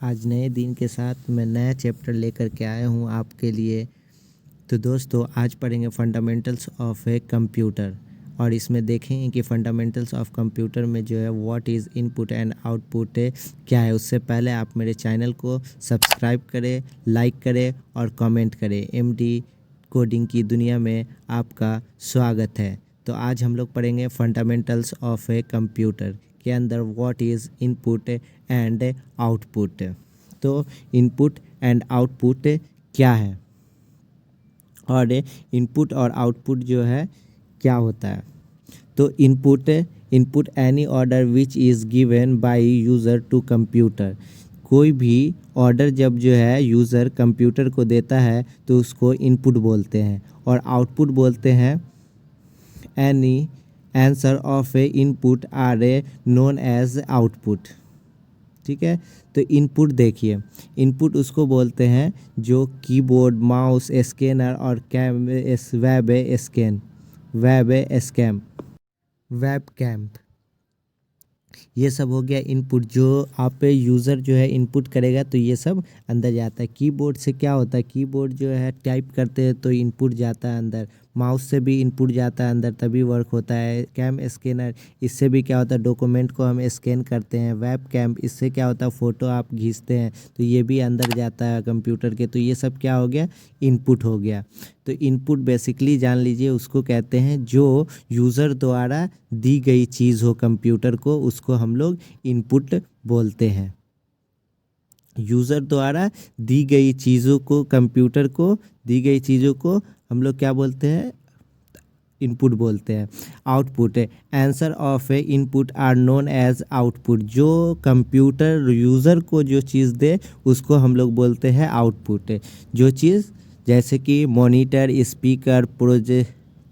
आज नए दिन के साथ मैं नया चैप्टर लेकर के आया हूँ आपके लिए। तो दोस्तों आज पढ़ेंगे फंडामेंटल्स ऑफ ए कंप्यूटर और इसमें देखेंगे कि फंडामेंटल्स ऑफ कंप्यूटर में जो है what is input and output क्या है। उससे पहले आप मेरे चैनल को सब्सक्राइब करें, लाइक करें और कमेंट करें। एमडी कोडिंग की दुनिया में आपका स्वागत है। तो आज हम लोग पढ़ेंगे फंडामेंटल्स ऑफ ए कंप्यूटर के अंदर what is input and output. तो इनपुट एंड आउटपुट क्या है और इनपुट और आउटपुट जो है क्या होता है। तो input any order which is given by user to computer. कोई भी ऑर्डर जब जो है यूज़र कंप्यूटर को देता है तो उसको इनपुट बोलते हैं और आउटपुट बोलते हैं any answer of a input are a known as output. ठीक है, तो इनपुट देखिए, इनपुट उसको बोलते हैं जो कीबोर्ड, माउस, स्कैनर और वेब कैम ये सब हो गया इनपुट। जो आप यूज़र जो है इनपुट करेगा तो ये सब अंदर जाता है। कीबोर्ड से क्या होता है, कीबोर्ड जो है टाइप करते हैं तो इनपुट जाता है अंदर। माउस से भी इनपुट जाता है अंदर, तभी वर्क होता है। कैम स्कैनर, इससे भी क्या होता है, डॉक्यूमेंट को हम स्कैन करते हैं। वेब कैम, इससे क्या होता है, फ़ोटो आप खींचते हैं तो ये भी अंदर जाता है कंप्यूटर के। तो ये सब क्या हो गया, इनपुट हो गया। तो इनपुट बेसिकली जान लीजिए उसको कहते हैं जो यूज़र द्वारा दी गई चीज़ हो कंप्यूटर को, उसको हम लोग इनपुट बोलते हैं। यूज़र द्वारा दी गई चीज़ों को, कंप्यूटर को दी गई चीज़ों को हम लोग क्या बोलते हैं, इनपुट बोलते हैं। Output, answer of a input are known as output. जो कंप्यूटर यूज़र को जो चीज़ दे उसको हम लोग बोलते हैं आउटपुट। जो चीज़ जैसे कि मॉनिटर, स्पीकर,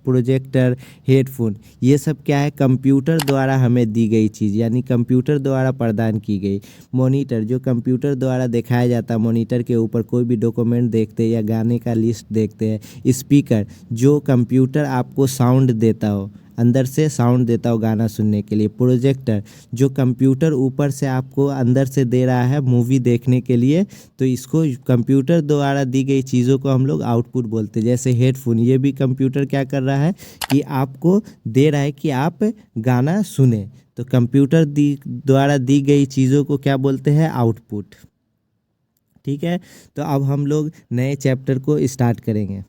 प्रोजेक्टर, हेडफोन, ये सब क्या है, कंप्यूटर द्वारा हमें दी गई चीज़, यानी कंप्यूटर द्वारा प्रदान की गई। मॉनिटर जो कंप्यूटर द्वारा दिखाया जाता है, मॉनिटर के ऊपर कोई भी डॉक्यूमेंट देखते हैं या गाने का लिस्ट देखते हैं। स्पीकर जो कंप्यूटर आपको साउंड देता हो, अंदर से साउंड देता हो गाना सुनने के लिए। प्रोजेक्टर जो कंप्यूटर ऊपर से आपको अंदर से दे रहा है मूवी देखने के लिए, तो इसको कंप्यूटर द्वारा दी गई चीज़ों को हम लोग आउटपुट बोलते हैं। जैसे हेडफोन, ये भी कंप्यूटर क्या कर रहा है कि आपको दे रहा है कि आप गाना सुने, तो कंप्यूटर द्वारा दी गई चीज़ों को क्या बोलते हैं, आउटपुट। ठीक है, तो अब हम लोग नए चैप्टर को स्टार्ट करेंगे।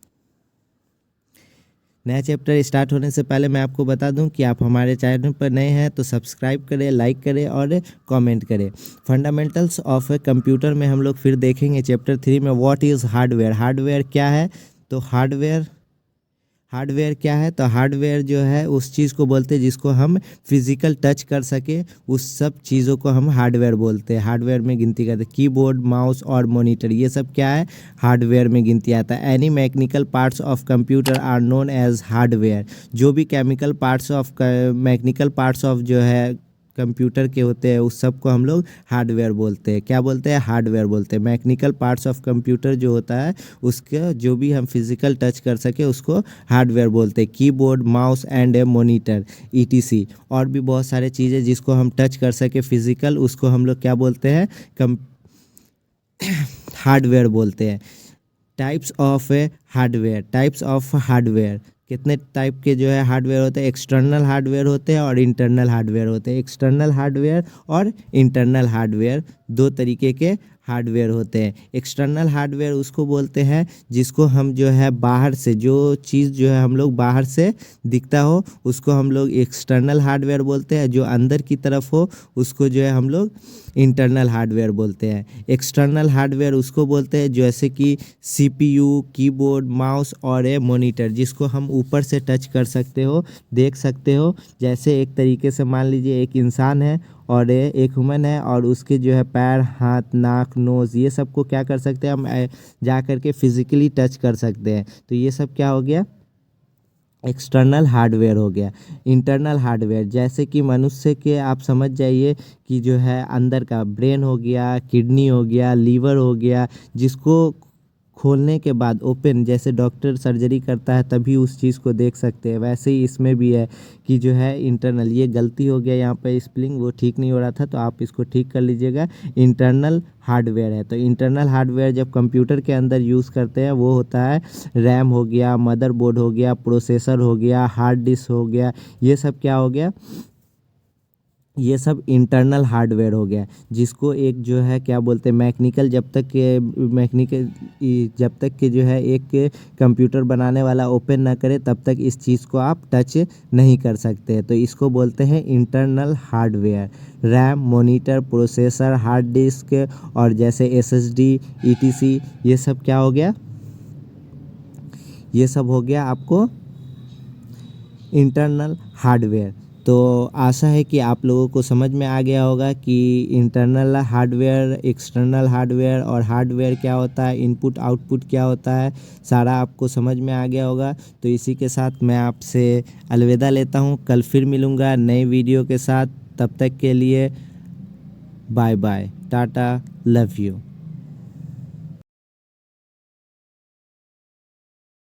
नया चैप्टर स्टार्ट होने से पहले मैं आपको बता दूं कि आप हमारे चैनल पर नए हैं तो सब्सक्राइब करें, लाइक करें और कमेंट करें। फंडामेंटल्स ऑफ ए कंप्यूटर में हम लोग फिर देखेंगे चैप्टर 3 में व्हाट इज़ हार्डवेयर। हार्डवेयर क्या है, तो हार्डवेयर क्या है, तो हार्डवेयर जो है उस चीज़ को बोलते हैं जिसको हम फिजिकल टच कर सके, उस सब चीज़ों को हम हार्डवेयर बोलते हैं। हार्डवेयर में गिनती करते हैं कीबोर्ड, माउस और मॉनिटर, ये सब क्या है, हार्डवेयर में गिनती आता है। Any mechanical parts of computer are known as hardware. जो भी chemical parts of mechanical parts of जो है कंप्यूटर के होते हैं उस सब को हम लोग हार्डवेयर बोलते हैं। क्या बोलते हैं, हार्डवेयर बोलते हैं। मैकेनिकल पार्ट्स ऑफ कंप्यूटर जो होता है उसका जो भी हम फिजिकल टच कर सके उसको हार्डवेयर बोलते हैं। Keyboard, mouse and A monitor, etc, और भी बहुत सारे चीज़ें जिसको हम टच कर सके फिजिकल, उसको हम लोग क्या बोलते हैं, हार्डवेयर बोलते हैं। टाइप्स ऑफ हार्डवेयर, कितने टाइप के जो है हार्डवेयर होते हैं, एक्सटर्नल हार्डवेयर होते हैं और इंटरनल हार्डवेयर होते हैं। एक्सटर्नल हार्डवेयर और इंटरनल हार्डवेयर दो तरीके के हार्डवेयर होते हैं। एक्सटर्नल हार्डवेयर उसको बोलते हैं जिसको हम जो है बाहर से, जो चीज़ जो है हम लोग बाहर से दिखता हो उसको हम लोग एक्सटर्नल हार्डवेयर बोलते हैं। जो अंदर की तरफ हो उसको जो है हम लोग इंटरनल हार्डवेयर बोलते हैं। एक्सटर्नल हार्डवेयर उसको बोलते हैं जैसे कि सीपीयू, कीबोर्ड, माउस और ए मॉनिटर, जिसको हम ऊपर से टच कर सकते हो, देख सकते हो। जैसे एक तरीके से मान लीजिए एक इंसान है और एक ह्यूमन है और उसके जो है पैर, हाथ, नाक, नोज़, ये सब को क्या कर सकते हैं हम, जा कर के फिजिकली टच कर सकते हैं। तो ये सब क्या हो गया, एक्सटर्नल हार्डवेयर हो गया। इंटरनल हार्डवेयर जैसे कि मनुष्य के आप समझ जाइए कि जो है अंदर का ब्रेन हो गया, किडनी हो गया, लीवर हो गया, जिसको खोलने के बाद ओपन, जैसे डॉक्टर सर्जरी करता है तभी उस चीज़ को देख सकते हैं, वैसे ही इसमें भी है कि जो है इंटरनल, ये गलती हो गया यहाँ पे स्पेलिंग वो ठीक नहीं हो रहा था तो आप इसको ठीक कर लीजिएगा। इंटरनल हार्डवेयर है, तो इंटरनल हार्डवेयर जब कंप्यूटर के अंदर यूज़ करते हैं वो होता है रैम हो गया, मदरबोर्ड हो गया, प्रोसेसर हो गया, हार्ड डिस्क हो गया, ये सब क्या हो गया, ये सब इंटरनल हार्डवेयर हो गया। जिसको एक जो है क्या बोलते हैं मैकेनिकल, जब तक के जो है एक कंप्यूटर बनाने वाला ओपन ना करे तब तक इस चीज़ को आप टच नहीं कर सकते। तो इसको बोलते हैं internal hardware. RAM, monitor, processor, hard disk और जैसे एसएसडी, ईटीसी, ये सब क्या हो गया, ये सब हो गया आपको इंटरनल हार्डवेयर। तो आशा है कि आप लोगों को समझ में आ गया होगा कि इंटरनल हार्डवेयर, एक्सटर्नल हार्डवेयर और हार्डवेयर क्या होता है, इनपुट आउटपुट क्या होता है, सारा आपको समझ में आ गया होगा। तो इसी के साथ मैं आपसे अलविदा लेता हूँ, कल फिर मिलूँगा नए वीडियो के साथ। तब तक के लिए bye bye, tata, love you.